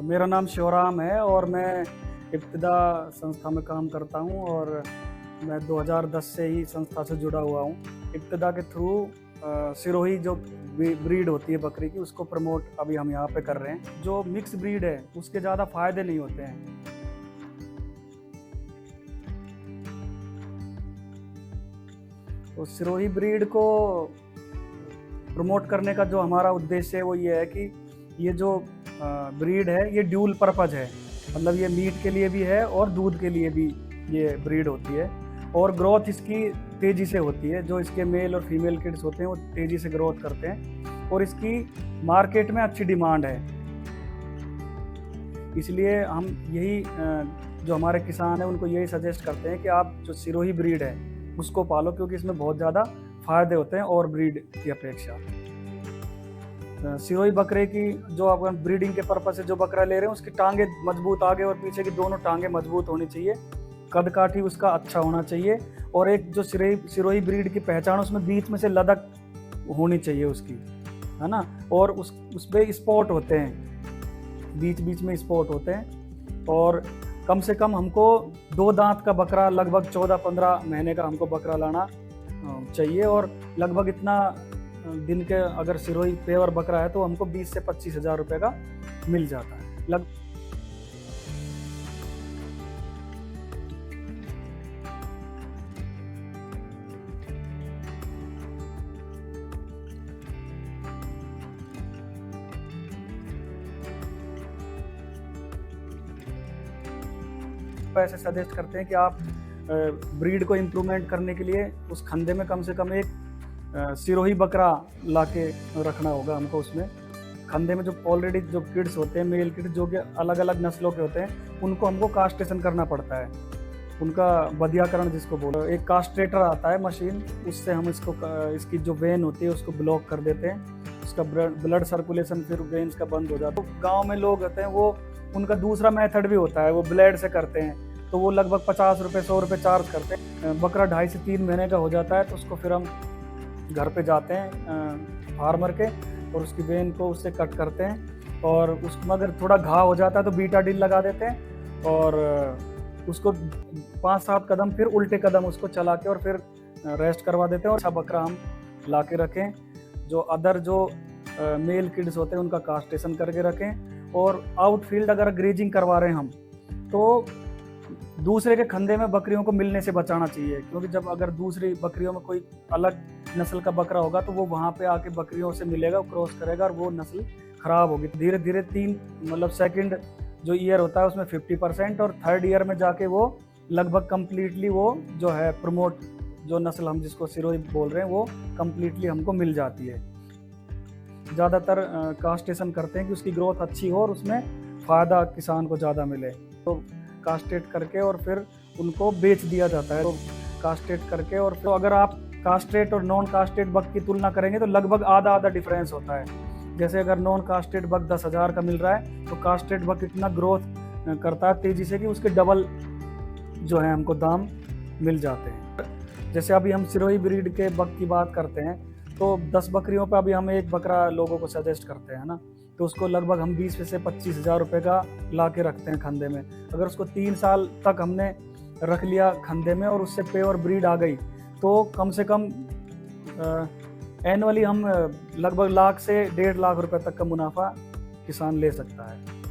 मेरा नाम शिवराम है और मैं इब्तिदा संस्था में काम करता हूँ और मैं 2010 से ही संस्था से जुड़ा हुआ हूँ। इब्तिदा के थ्रू सिरोही जो ब्रीड होती है बकरी की, उसको प्रमोट अभी हम यहाँ पे कर रहे हैं। जो मिक्स ब्रीड है उसके ज़्यादा फायदे नहीं होते हैं। तो सिरोही ब्रीड को प्रमोट करने का जो हमारा उद्देश्य है वो ये है कि ये जो ब्रीड है ये ड्यूल पर्पज है, मतलब ये मीट के लिए भी है और दूध के लिए भी ये ब्रीड होती है। और ग्रोथ इसकी तेज़ी से होती है, जो इसके मेल और फीमेल किड्स होते हैं वो तेज़ी से ग्रोथ करते हैं और इसकी मार्केट में अच्छी डिमांड है। इसलिए हम यही जो हमारे किसान हैं उनको यही सजेस्ट करते हैं कि आप जो सिरोही ब्रीड है उसको पालो, क्योंकि इसमें बहुत ज़्यादा फायदे होते हैं और ब्रीड की अपेक्षा। सिरोही बकरे की जो आप ब्रीडिंग के पर्पज से जो बकरा ले रहे हैं उसकी टांगे मजबूत, आगे और पीछे की दोनों टांगे मजबूत होनी चाहिए, कद काठी उसका अच्छा होना चाहिए और एक जो सिरोही ब्रीड की पहचान उसमें बीच में से लदक होनी चाहिए उसकी, है ना। और उस पे स्पॉट होते हैं, बीच बीच में स्पॉट होते हैं। और कम से कम हमको 2 दांत का बकरा, लगभग 14-15 महीने का हमको बकरा लाना चाहिए। और लगभग इतना दिन के अगर सिरोही पेवर बकरा है तो हमको 20 से 25 हज़ार रुपये का मिल जाता है। ऐसे सजेस्ट करते हैं कि आप ब्रीड को इम्प्रूवमेंट करने के लिए उस खंदे में कम से कम एक सिरोही बकरा लाके रखना होगा हमको। उसमें खंदे में जो ऑलरेडी जो किड्स होते हैं, मेल किड्स जो कि अलग अलग नस्लों के होते हैं, उनको हमको कास्ट्रेशन करना पड़ता है, उनका बधियाकरण जिसको बोलो। एक कास्ट्रेटर आता है मशीन, उससे हम इसकी जो वेन होती है उसको ब्लॉक कर देते हैं, उसका ब्लड सर्कुलेशन फिर वेन्स का बंद हो जाता है। तो गाँव में लोग होते हैं वो उनका दूसरा मेथड भी होता है, वो ब्लेड से करते हैं, तो वो लगभग 50 रुपये 100 रुपये चार्ज करते हैं। बकरा 2.5 से 3 महीने का हो जाता है तो उसको फिर हम घर पे जाते हैं फार्मर के और उसकी वेन को उससे कट करते हैं और उसमें अगर थोड़ा घाव हो जाता है तो बीटाडिन लगा देते हैं और उसको 5-7 कदम फिर उल्टे कदम उसको चला के और फिर रेस्ट करवा देते हैं। और अच्छा बकरा हम ला के रखें, जो अदर जो मेल किड्स होते हैं उनका कास्ट्रेशन करके रखें। और आउटफील्ड अगर ग्रेजिंग करवा रहे हैं हम तो दूसरे के खंदे में बकरियों को मिलने से बचाना चाहिए, क्योंकि जब अगर दूसरी बकरियों में कोई अलग नस्ल का बकरा होगा तो वो वहाँ पे आके बकरियों से मिलेगा, क्रॉस करेगा और वो नस्ल खराब होगी। धीरे धीरे 3 मतलब सेकंड जो ईयर होता है उसमें 50% और 3rd ईयर में जाके वो लगभग कम्प्लीटली वो जो है प्रमोट जो नस्ल हम जिसको सिरोही बोल रहे हैं वो कम्प्लीटली हमको मिल जाती है। ज़्यादातर कास्ट्रेशन करते हैं कि उसकी ग्रोथ अच्छी हो और उसमें फ़ायदा किसान को ज़्यादा मिले, तो कास्ट्रेट करके और फिर उनको बेच दिया जाता है। तो कास्ट्रेट करके और तो अगर आप कास्ट्रेट और नॉन कास्ट्रेट बक की तुलना करेंगे तो लगभग आधा डिफरेंस होता है। जैसे अगर नॉन कास्ट्रेट बक 10,000 का मिल रहा है तो कास्ट्रेट बक इतना ग्रोथ करता है तेज़ी से कि उसके डबल जो है हमको दाम मिल जाते हैं। जैसे अभी हम सिरोही ब्रीड के बक की बात करते हैं तो 10 बकरियों पर अभी हम एक बकरा लोगों को सजेस्ट करते हैं ना, तो उसको लगभग हम 20 से 25 हज़ार रुपये का ला के रखते हैं खंदे में। अगर उसको 3 साल तक हमने रख लिया खंदे में और उससे पेवर ब्रीड आ गई तो कम से कम एनुअली हम लगभग लाख से 1.5 लाख रुपए तक का मुनाफा किसान ले सकता है।